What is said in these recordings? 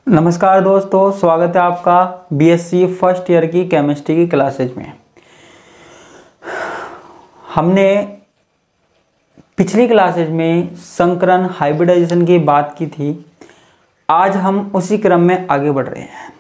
नमस्कार दोस्तों, स्वागत है आपका बीएससी फर्स्ट ईयर की केमिस्ट्री की क्लासेज में। हमने पिछली क्लासेज में संकरण हाइब्रिडाइजेशन की बात की थी। आज हम उसी क्रम में आगे बढ़ रहे हैं।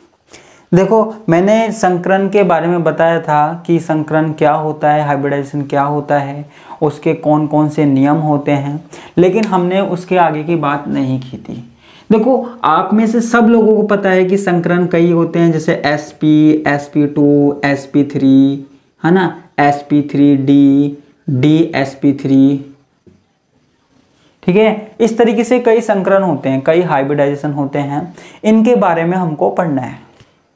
देखो, मैंने संकरण के बारे में बताया था कि संकरण क्या होता है, हाइब्रिडाइजेशन क्या होता है, उसके कौन कौन से नियम होते हैं, लेकिन हमने उसके आगे की बात नहीं की थी। देखो, आप में से सब लोगों को पता है कि संकरण कई होते हैं, जैसे sp, sp2, sp3, है ना, sp3d, dsp3। ठीक है, इस तरीके से कई संकरण होते हैं, कई हाइब्रिडाइजेशन होते हैं। इनके बारे में हमको पढ़ना है,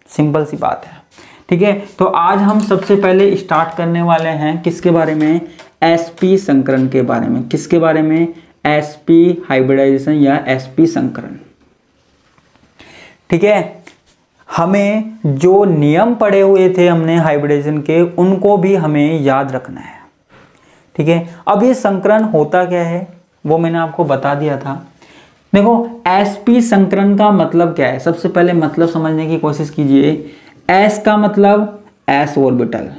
सिंपल सी बात है। ठीक है, तो आज हम सबसे पहले स्टार्ट करने वाले हैं किसके बारे में? sp संकरण के बारे में। किसके बारे में? sp हाइब्रिडाइजेशन या sp संकरण। ठीक है, हमें जो नियम पढ़े हुए थे हमने हाइब्रिडाइजेशन के, उनको भी हमें याद रखना है। ठीक है, अब ये संकरण होता क्या है वो मैंने आपको बता दिया था। देखो, sp संकरण का मतलब क्या है, सबसे पहले मतलब समझने की कोशिश कीजिए। s का मतलब s ऑर्बिटल,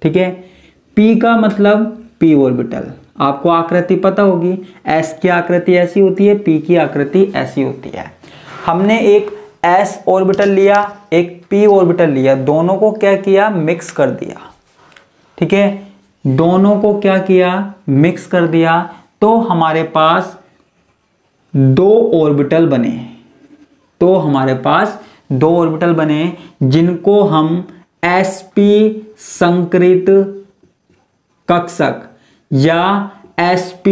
ठीक है। p का मतलब p ऑर्बिटल। आपको आकृति पता होगी, s की आकृति ऐसी होती है, p की आकृति ऐसी होती है। हमने एक s ऑर्बिटल लिया, एक p ऑर्बिटल लिया, दोनों को क्या किया? मिक्स कर दिया। ठीक है, दोनों को क्या किया? मिक्स कर दिया, तो हमारे पास दो ऑर्बिटल बने। तो हमारे पास दो ऑर्बिटल बने जिनको हम sp संकरित कक्षक या sp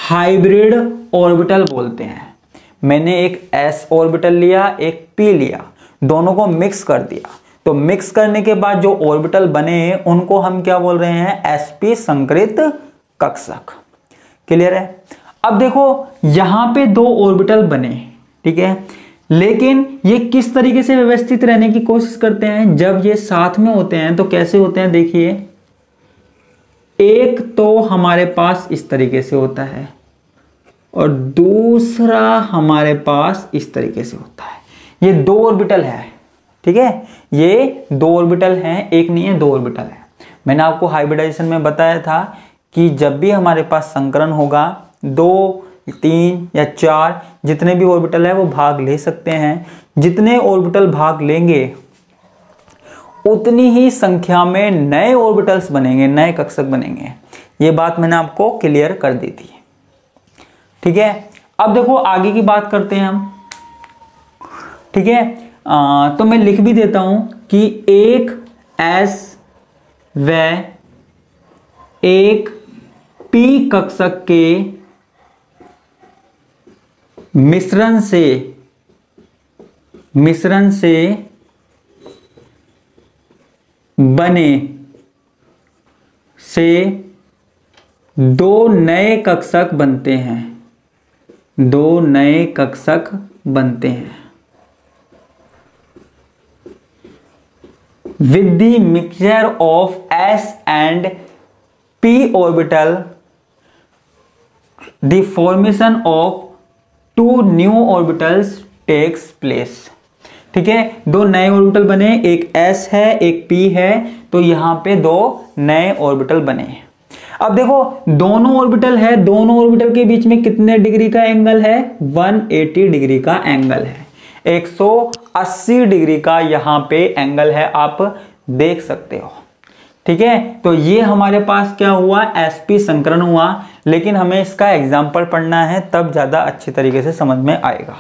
हाइब्रिड ऑर्बिटल बोलते हैं। मैंने एक s ऑर्बिटल लिया, एक p लिया, दोनों को मिक्स कर दिया। तो मिक्स करने के बाद जो ऑर्बिटल बने उनको हम क्या बोल रहे हैं? sp संकरित कक्षक। क्लियर है? अब देखो, यहां पे दो ऑर्बिटल बने, ठीक है, लेकिन ये किस तरीके से व्यवस्थित रहने की कोशिश करते हैं? जब ये साथ में होते हैं तो कैसे होते हैं? देखिए, एक तो हमारे पास इस तरीके से होता है और दूसरा हमारे पास इस तरीके से होता है। ये दो ऑर्बिटल है, ठीक है, ये दो ऑर्बिटल हैं, एक नहीं है, दो ऑर्बिटल है। मैंने आपको हाइब्रिडाइजेशन में बताया था कि जब भी हमारे पास संकरण होगा, दो, तीन या चार, जितने भी ऑर्बिटल है वो भाग ले सकते हैं। जितने ऑर्बिटल भाग लेंगे उतनी ही संख्या में नए ऑर्बिटल्स बनेंगे, नए कक्षक बनेंगे। ये बात मैंने आपको क्लियर कर दी थी। ठीक है, अब देखो आगे की बात करते हैं हम। ठीक है, तो मैं लिख भी देता हूं कि एक s व एक p कक्षक के मिश्रण से बने से दो नए कक्षक बनते हैं। दो नए कक्षक बनते हैं। With the mixture of s and p orbital, the formation of two new orbitals takes place। ठीक है, दो नए ऑर्बिटल बने, एक s है एक p है, तो यहां पे दो नए ऑर्बिटल बने। अब देखो, दोनों ऑर्बिटल है, दोनों ऑर्बिटल के बीच में कितने डिग्री का एंगल है? 180 डिग्री का एंगल है। 180 डिग्री का यहां पे एंगल है, आप देख सकते हो। ठीक है, तो ये हमारे पास क्या हुआ? sp संकरण हुआ, लेकिन हमें इसका एग्जाम्पल पढ़ना है, तब ज्यादा अच्छी तरीके से समझ में आएगा।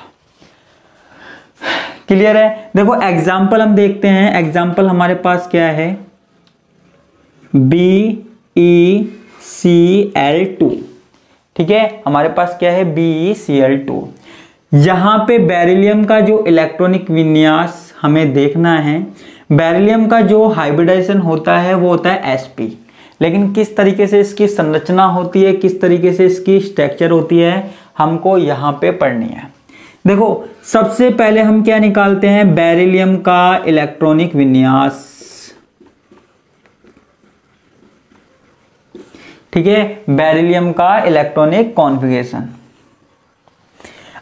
क्लियर है? देखो, एग्जाम्पल हम देखते हैं। एग्जाम्पल हमारे पास क्या है? BeCl2। ठीक है, हमारे पास क्या है? BeCl2। यहां पे बेरिलियम का जो इलेक्ट्रॉनिक विन्यास हमें देखना है, बेरिलियम का जो हाइब्रिडाइजेशन होता है वो होता है sp, लेकिन किस तरीके से इसकी संरचना होती है, किस तरीके से इसकी स्ट्रक्चर होती है, हमको यहां पे पढ़नी है। देखो, सबसे पहले हम क्या निकालते हैं? बेरिलियम का इलेक्ट्रॉनिक विन्यास। ठीक है, बेरिलियम का इलेक्ट्रॉनिक कॉन्फ़िगरेशन।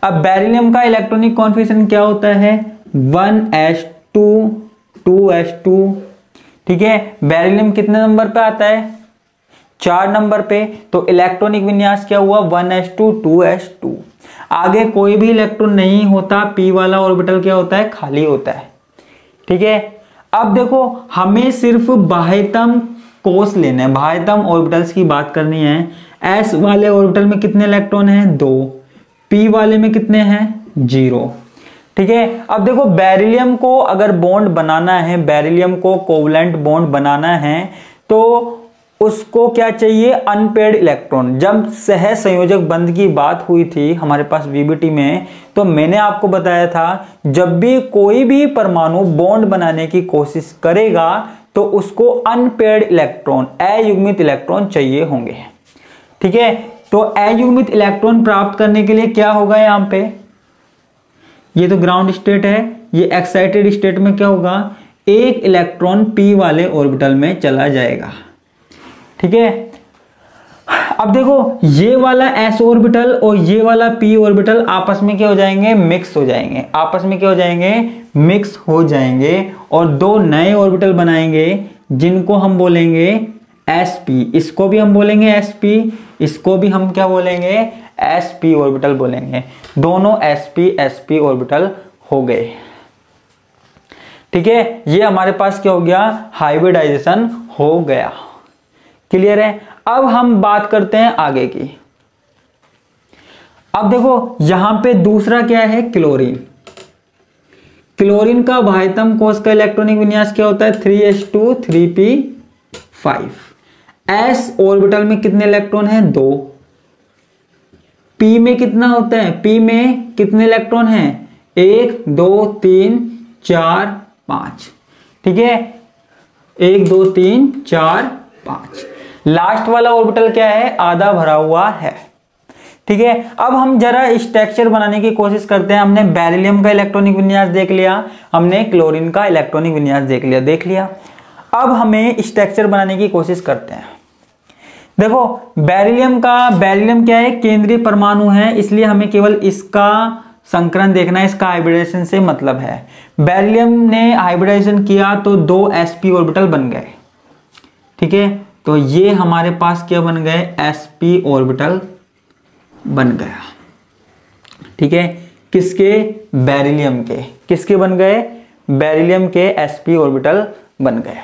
अब बेरिलियम का इलेक्ट्रॉनिक कॉन्फिगरेशन क्या होता है, 1s2 2s2। ठीक है, बेरिलियम कितने नंबर पे आता है, 4 नंबर पे। तो इलेक्ट्रॉनिक विन्यास क्या हुआ, 1s2 2s2। आगे कोई भी इलेक्ट्रॉन नहीं होता, p वाला ऑर्बिटल क्या होता है, खाली होता है। ठीक है, अब देखो हमें सिर्फ बाह्यतम कोष लेना है, बाह्यतम ऑर्बिटल्स की बात करनी है। s वाले ऑर्बिटल में कितने इलेक्ट्रॉन हैं, 2। p वाले में कितने हैं, 0। ठीक है, अब देखो बेरिलियम को अगर बॉन्ड बनाना है, बेरिलियम को कोवलेंट बॉन्ड बनाना है, तो उसको क्या चाहिए, अनपेयर्ड इलेक्ट्रॉन। जब सह संयोजक बंध की बात हुई थी हमारे पास वीबीटी में, तो मैंने आपको बताया था जब भी कोई भी परमाणु बॉन्ड बनाने की कोशिश करेगा तो उसको अनपेयर्ड इलेक्ट्रॉन, अयुग्मित इलेक्ट्रॉन चाहिए होंगे। ठीक है, तो अयुग्मित इलेक्ट्रॉन प्राप्त करने के लिए क्या होगा, यहां पे ये तो ग्राउंड स्टेट है, ये एक्साइटेड स्टेट में क्या होगा, एक इलेक्ट्रॉन p वाले ऑर्बिटल में चला जाएगा। ठीक है, अब देखो ये वाला s ऑर्बिटल और ये वाला p ऑर्बिटल आपस में क्या हो जाएंगे, मिक्स हो जाएंगे, आपस में क्या हो जाएंगे, मिक्स हो जाएंगे, और 2 नए ऑर्बिटल बनाएंगे जिनको हम बोलेंगे sp। इसको भी हम बोलेंगे sp, इसको भी हम क्या बोलेंगे, sp ऑर्बिटल बोलेंगे। दोनों sp ऑर्बिटल हो गए। ठीक है, ये हमारे पास क्या हो गया, हाइब्रिडाइजेशन हो गया। क्लियर है। अब हम बात करते हैं आगे की। अब देखो यहां पे दूसरा क्या है, क्लोरीन। क्लोरीन का बाह्यतम कोष का इलेक्ट्रॉनिक विन्यास क्या होता है, 3s2 3p5। s ऑर्बिटल में कितने इलेक्ट्रॉन हैं, 2। p में कितना होता है, p में कितने इलेक्ट्रॉन हैं, 1 2 3 4 5। ठीक है, 1 2 3 4 5। लास्ट वाला ऑर्बिटल क्या है, आधा भरा हुआ है। ठीक है, अब हम जरा स्ट्रक्चर बनाने की कोशिश करते हैं। हमने बेरिलियम का इलेक्ट्रॉनिक विन्यास देख लिया, हमने क्लोरीन का इलेक्ट्रॉनिक विन्यास देख लिया। अब हमें स्ट्रक्चर बनाने की कोशिश करते हैं। देखो बेरिलियम क्या है, केंद्रीय परमाणु है, इसलिए हमें केवल इसका संकरण देखना है, इसका हाइब्रिडाइजेशन से मतलब है। बेरिलियम ने हाइब्रिडाइजेशन किया तो 2 sp ऑर्बिटल बन गए। ठीक है, तो ये हमारे पास क्या बन गए, sp ऑर्बिटल बन गया। ठीक है, किसके, बेरिलियम के, किसके बन गए, बेरिलियम के sp ऑर्बिटल बन गया।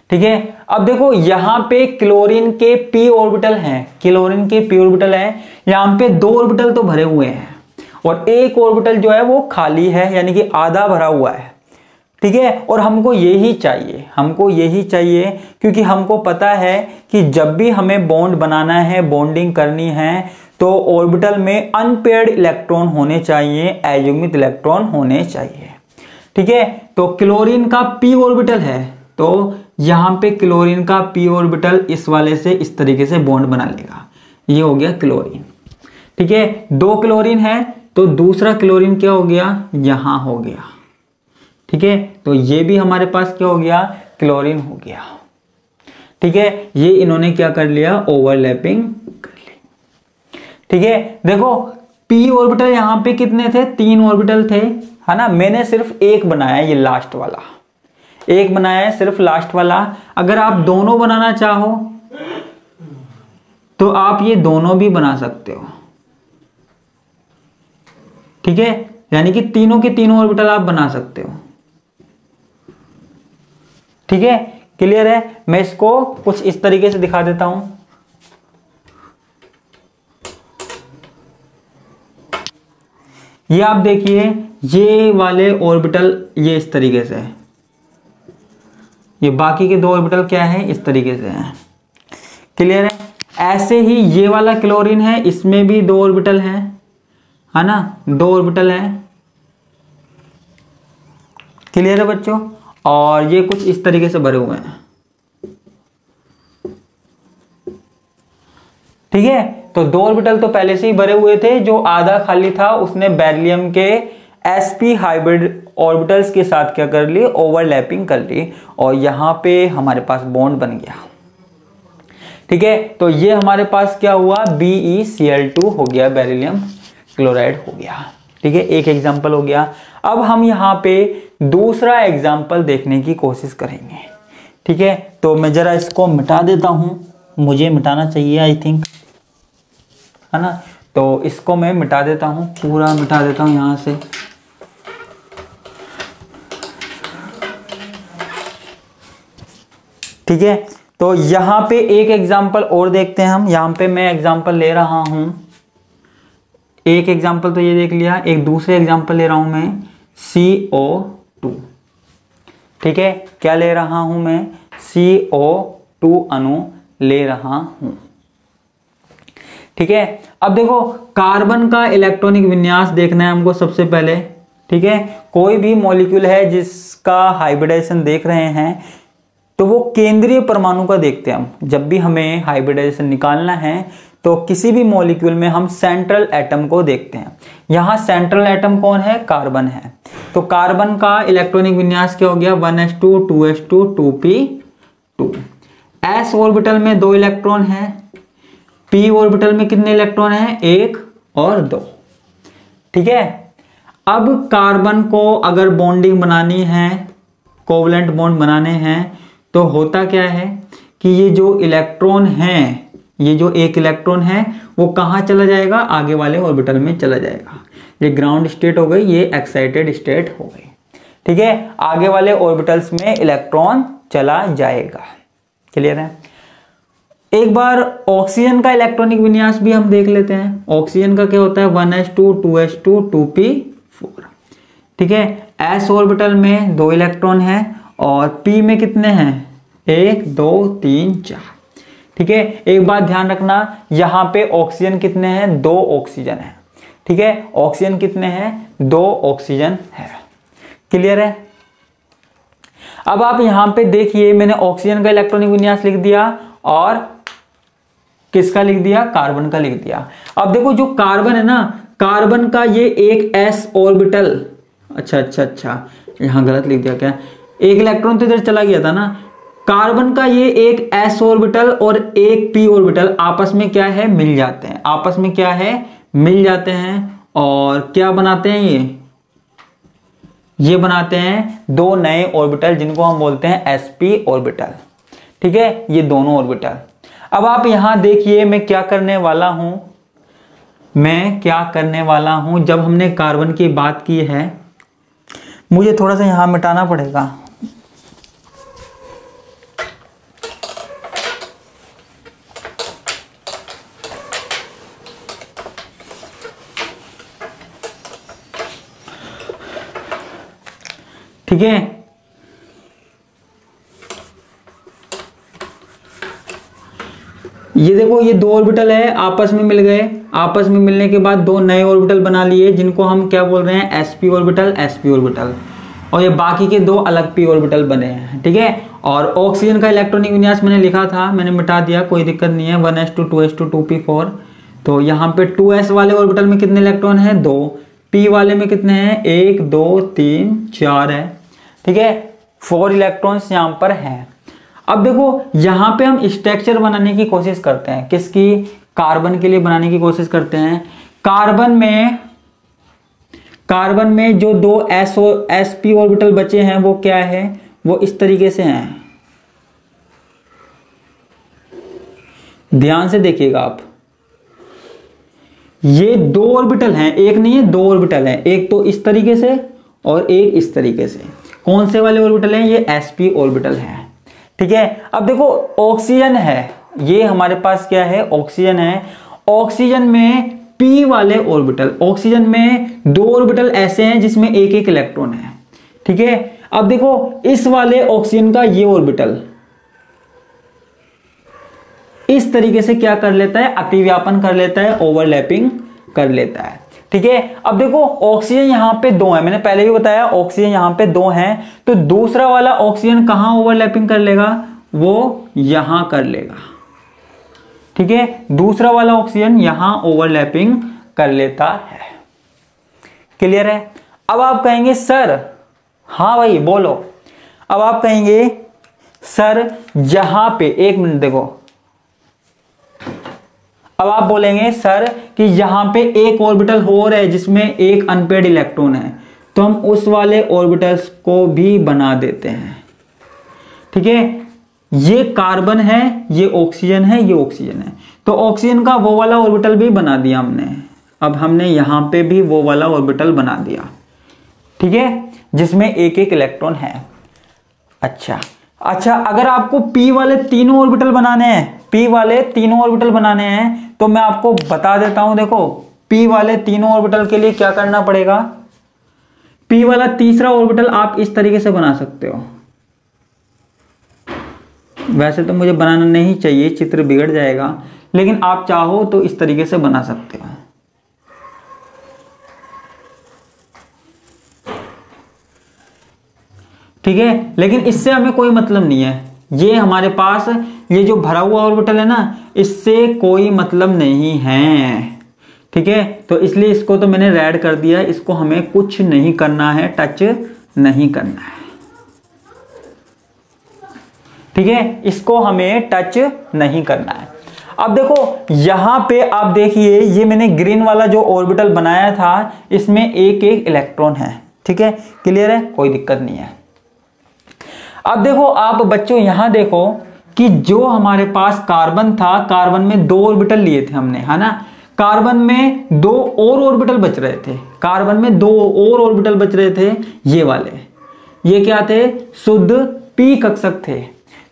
ठीक है, अब देखो यहां पे क्लोरीन के p ऑर्बिटल हैं, क्लोरीन के p ऑर्बिटल हैं, यहां पे 2 ऑर्बिटल तो भरे हुए हैं और एक ऑर्बिटल जो है वो खाली है, यानी कि आधा भरा हुआ है। ठीक है, और हमको यही चाहिए, हमको यही चाहिए, क्योंकि हमको पता है कि जब भी हमें बॉन्ड बनाना है, बॉन्डिंग करनी है, तो ऑर्बिटल में अनपेयर्ड इलेक्ट्रॉन होने चाहिए, अयुग्मित इलेक्ट्रॉन होने चाहिए। ठीक है, तो क्लोरीन का p ऑर्बिटल है, तो यहां पे क्लोरीन का p ऑर्बिटल इस वाले से इस तरीके से बॉन्ड बना लेगा। ये हो गया क्लोरीन। ठीक है, 2 क्लोरीन है, तो दूसरा क्लोरीन क्या हो गया, यहां हो गया। ठीक है, तो ये भी हमारे पास क्या हो गया, क्लोरीन हो गया। ठीक है, ये इन्होंने क्या कर लिया, ओवरलैपिंग कर ली। ठीक है, देखो p ऑर्बिटल यहां पे कितने थे, 3 ऑर्बिटल थे, है ना। मैंने सिर्फ एक बनाया, ये लास्ट वाला एक बनाया है, सिर्फ लास्ट वाला। अगर आप दोनों बनाना चाहो तो आप ये दोनों भी बना सकते हो। ठीक है, यानी कि तीनों के तीनों ऑर्बिटल आप बना सकते हो। ठीक है, क्लियर है। मैं इसको कुछ इस तरीके से दिखा देता हूं। ये आप देखिए, ये वाले ऑर्बिटल ये इस तरीके से है, ये बाकी के 2 ऑर्बिटल क्या है, इस तरीके से हैं। क्लियर है। ऐसे ही ये वाला क्लोरीन है, इसमें भी 2 ऑर्बिटल हैं, है ना, 2 ऑर्बिटल हैं। क्लियर है बच्चों। और ये कुछ इस तरीके से भरे हुए हैं। ठीक है, तो 2 ऑर्बिटल तो पहले से ही भरे हुए थे, जो आधा खाली था उसने बेरिलियम के sp हाइब्रिड ऑर्बिटल्स के साथ क्या कर ली, ओवरलैपिंग कर ली, और यहां पे हमारे पास बॉन्ड बन गया। ठीक है, तो ये हमारे पास क्या हुआ, BeCl2 हो गया बेरिलियम। क्लोराइड हो गया। ठीक है, एक एग्जाम्पल हो गया। अब हम यहाँ पे दूसरा एग्जाम्पल देखने की कोशिश करेंगे। ठीक है, तो मैं जरा इसको मिटा देता हूँ, मुझे मिटाना चाहिए आई थिंक, है ना। तो इसको मैं मिटा देता हूँ, पूरा मिटा देता हूँ यहाँ से। ठीक है, तो यहाँ पे एक एग्जाम्पल और देखते हैं हम। यहाँ पे मैं एग्जाम्पल ले रहा हूँ, एक एग्जाम्पल तो ये देख लिया, एक दूसरे एग्जाम्पल ले रहा हूँ मैं CO2। ठीक है, क्या ले रहा हूँ मैं, CO2 अणु ले रहा हूँ। ठीक है, अब देखो कार्बन का इलेक्ट्रॉनिक विन्यास देखना है हमको सबसे पहले। ठीक है, कोई भी मॉलिक्यूल है जिसका हाइब्रिडाइजेशन देख रहे हैं तो वो केंद्रीय परमाणु का देखते हैं हम। जब भी हमें हाइब्रिडाइजेशन निकालना है तो किसी भी मॉलिक्यूल में हम सेंट्रल एटम को देखते हैं। यहाँ सेंट्रल एटम कौन है, कार्बन है। तो कार्बन का इलेक्ट्रॉनिक विन्यास क्या हो गया, 1s2 2s2 2p2। s orbital में 2 इलेक्ट्रॉन है, p ऑर्बिटल में कितने इलेक्ट्रॉन है, 1 और 2। ठीक है, अब कार्बन को अगर बॉन्डिंग बनानी है, कोवलेंट बॉन्ड बनाने हैं, तो होता क्या है कि ये जो इलेक्ट्रॉन है, ये जो एक इलेक्ट्रॉन है वो कहाँ चला जाएगा, आगे वाले ऑर्बिटल में चला जाएगा। ये ग्राउंड स्टेट हो गई, ये एक्साइटेड स्टेट हो गई। ठीक है, आगे वाले ऑर्बिटल्स में इलेक्ट्रॉन चला जाएगा। क्लियर है। एक बार ऑक्सीजन का इलेक्ट्रॉनिक विन्यास भी हम देख लेते हैं। ऑक्सीजन का क्या होता है, 1s2 2s2 2p4। ठीक है, s ऑर्बिटल में 2 इलेक्ट्रॉन है और p में कितने हैं, 1 2 3 4। ठीक है, एक बात ध्यान रखना, यहां पे ऑक्सीजन कितने हैं, 2 ऑक्सीजन है। ठीक है, ऑक्सीजन कितने हैं, 2 ऑक्सीजन है। क्लियर है। अब आप यहां पे देखिए, मैंने ऑक्सीजन का इलेक्ट्रॉनिक विन्यास लिख दिया और किसका लिख दिया, कार्बन का लिख दिया। अब देखो जो कार्बन है ना, कार्बन का ये एक s ऑर्बिटल, अच्छा यहां गलत लिख दिया क्या, एक इलेक्ट्रॉन तो इधर चला गया था ना। कार्बन का ये एक s ऑर्बिटल और एक p ऑर्बिटल आपस में क्या है, मिल जाते हैं, आपस में क्या है, मिल जाते हैं। और क्या बनाते हैं, ये बनाते हैं 2 नए ऑर्बिटल जिनको हम बोलते हैं sp ऑर्बिटल। ठीक है, ये दोनों ऑर्बिटल। अब आप यहां देखिए मैं क्या करने वाला हूं, जब हमने कार्बन की बात की है, मुझे थोड़ा सा यहां मिटाना पड़ेगा। ठीक है, ये देखो ये 2 ऑर्बिटल है, आपस में मिल गए। आपस में मिलने के बाद 2 नए ऑर्बिटल बना लिए जिनको हम क्या बोल रहे हैं, sp ऑर्बिटल। और ये बाकी के 2 अलग p ऑर्बिटल बने हैं। ठीक है, और ऑक्सीजन का इलेक्ट्रॉनिक विन्यास मैंने लिखा था, मैंने मिटा दिया, कोई दिक्कत नहीं है, 1s2 2s2 2p4। तो यहाँ पे 2s वाले ऑर्बिटल में कितने इलेक्ट्रॉन है, 2। p वाले में कितने हैं, 1 2 3 4 है। ठीक है, 4 इलेक्ट्रॉन्स यहाँ पर हैं। अब देखो यहाँ पे हम स्ट्रक्चर बनाने की कोशिश करते हैं, किसकी, कार्बन के लिए बनाने की कोशिश करते हैं। कार्बन में जो 2 sp ऑर्बिटल बचे हैं वो क्या है, वो इस तरीके से हैं। ध्यान से देखिएगा आप, ये 2 ऑर्बिटल हैं, एक नहीं है 2 ऑर्बिटल हैं, एक तो इस तरीके से और एक इस तरीके से। कौन से वाले ऑर्बिटल हैं, ये sp ऑर्बिटल हैं। ठीक है, अब देखो ऑक्सीजन है, ये हमारे पास क्या है, ऑक्सीजन है। ऑक्सीजन में p वाले ऑर्बिटल, ऑक्सीजन में 2 ऑर्बिटल ऐसे हैं जिसमें एक एक इलेक्ट्रॉन है। ठीक है, अब देखो इस वाले ऑक्सीजन का ये ऑर्बिटल इस तरीके से क्या कर लेता है, अतिव्यापन कर लेता है, ओवरलैपिंग कर लेता है। ठीक है, अब देखो ऑक्सीजन यहां पे 2 है, मैंने पहले भी बताया ऑक्सीजन यहां पे 2 है, तो दूसरा वाला ऑक्सीजन कहां ओवरलैपिंग कर लेगा, वो यहां कर लेगा। ठीक है, दूसरा वाला ऑक्सीजन यहां ओवरलैपिंग कर लेता है। क्लियर है। अब आप कहेंगे सर, हाँ भाई बोलो, अब आप कहेंगे सर यहां पे, एक मिनट देखो, अब आप बोलेंगे सर कि यहाँ पे एक ऑर्बिटल और है जिसमें एक अनपेड इलेक्ट्रॉन है, तो हम उस वाले ऑर्बिटल्स को भी बना देते हैं। ठीक है, ये कार्बन है, ये ऑक्सीजन है, ये ऑक्सीजन है, तो ऑक्सीजन का वो वाला ऑर्बिटल भी बना दिया हमने। अब हमने यहां पे भी वो वाला ऑर्बिटल बना दिया, ठीक है, जिसमें एक एक इलेक्ट्रॉन है। अच्छा, अगर आपको p वाले तीनों ऑर्बिटल बनाने हैं, p वाले तीनों ऑर्बिटल बनाने हैं, तो मैं आपको बता देता हूं। देखो, p वाले तीनों ऑर्बिटल के लिए क्या करना पड़ेगा। p वाला तीसरा ऑर्बिटल आप इस तरीके से बना सकते हो। वैसे तो मुझे बनाना नहीं चाहिए, चित्र बिगड़ जाएगा, लेकिन आप चाहो तो इस तरीके से बना सकते हो। ठीक है, लेकिन इससे हमें कोई मतलब नहीं है। ये हमारे पास ये जो भरा हुआ ऑर्बिटल है ना, इससे कोई मतलब नहीं है। ठीक है, तो इसलिए इसको तो मैंने रेड कर दिया, इसको हमें कुछ नहीं करना है, टच नहीं करना है। ठीक है, इसको हमें टच नहीं करना है। अब देखो यहां पे आप देखिए, ये मैंने ग्रीन वाला जो ऑर्बिटल बनाया था, इसमें एक एक इलेक्ट्रॉन है। ठीक है, क्लियर है, कोई दिक्कत नहीं है। अब देखो आप बच्चों, यहां देखो कि जो हमारे पास कार्बन था, कार्बन में दो ऑर्बिटल लिए थे हमने, है ना। कार्बन में दो और ऑर्बिटल बच रहे थे, कार्बन में दो और ऑर्बिटल बच रहे थे, ये वाले। ये क्या थे, शुद्ध p कक्षक थे।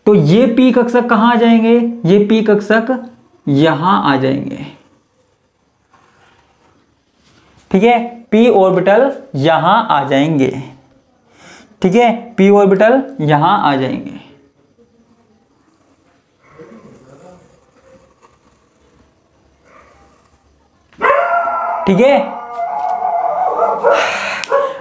तो ये p कक्षक कहां आ जाएंगे, ये p कक्षक यहां आ जाएंगे। ठीक है, p ऑर्बिटल यहां आ जाएंगे। ठीक है, p ऑर्बिटल यहां आ जाएंगे। ठीक है,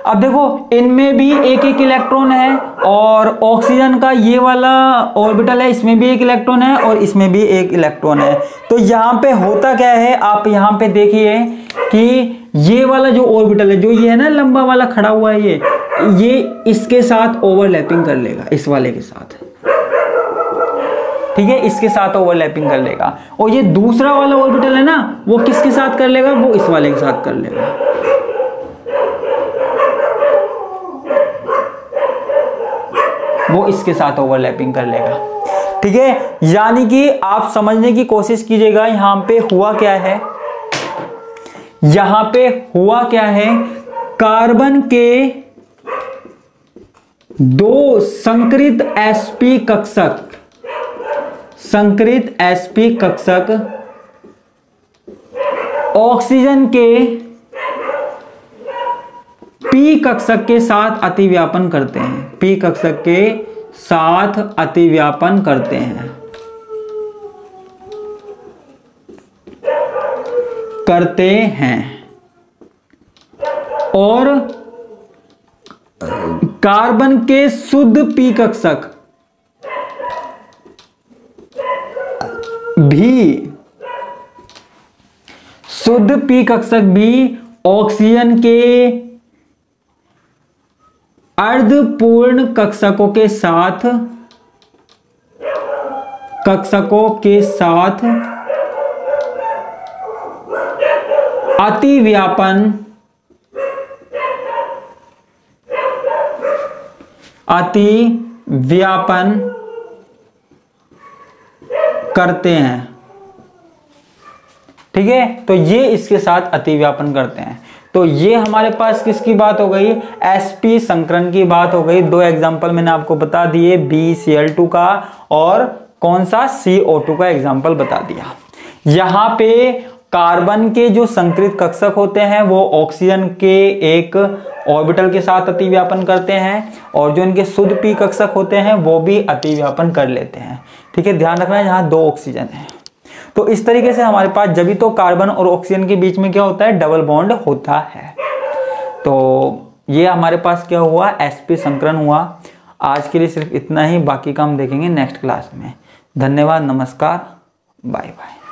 अब देखो इनमें भी एक एक इलेक्ट्रॉन है, और ऑक्सीजन का ये वाला ऑर्बिटल है, इसमें भी एक इलेक्ट्रॉन है और इसमें भी एक इलेक्ट्रॉन है। तो यहां पे होता क्या है, आप यहां पे देखिए कि ये वाला जो ऑर्बिटल है, जो ये है ना लंबा वाला खड़ा हुआ है, ये इसके साथ ओवरलैपिंग कर लेगा, इस वाले के साथ। ठीक है, इसके साथ ओवरलैपिंग कर लेगा। और ये दूसरा वाला ऑर्बिटल है ना, वो किसके साथ कर लेगा, वो इस वाले के साथ कर लेगा। वो इसके साथ ओवरलैपिंग कर लेगा। ठीक है, यानी कि आप समझने की कोशिश कीजिएगा, यहां पे हुआ क्या है, यहां पे हुआ क्या है, कार्बन के दो संकरित sp कक्षक, संकरित sp कक्षक ऑक्सीजन के p कक्षक के साथ अतिव्यापन करते हैं, p कक्षक के साथ अतिव्यापन करते हैं, और कार्बन के शुद्ध p कक्षक भी, शुद्ध p कक्षक भी ऑक्सीजन के अर्धपूर्ण कक्षकों के साथ अतिव्यापन करते हैं। ठीक है, तो ये इसके साथ अतिव्यापन करते हैं। तो ये हमारे पास किसकी बात हो गई, sp संकरण की बात हो गई। दो एग्जांपल मैंने आपको बता दिए, BCl2 का और कौन सा, CO2 का एग्जांपल बता दिया। यहां पे कार्बन के जो संकरित कक्षक होते हैं वो ऑक्सीजन के एक ऑर्बिटल के साथ अतिव्यापन करते हैं, और जो इनके शुद्ध p कक्षक होते हैं वो भी अतिव्यापन कर लेते हैं। ठीक है, ध्यान रखना है, यहाँ दो ऑक्सीजन है। तो इस तरीके से हमारे पास जब भी तो कार्बन और ऑक्सीजन के बीच में क्या होता है, डबल बॉन्ड होता है। तो ये हमारे पास क्या हुआ, sp संकरण हुआ। आज के लिए सिर्फ इतना ही, बाकी का हम देखेंगे नेक्स्ट क्लास में। धन्यवाद, नमस्कार, बाय बाय।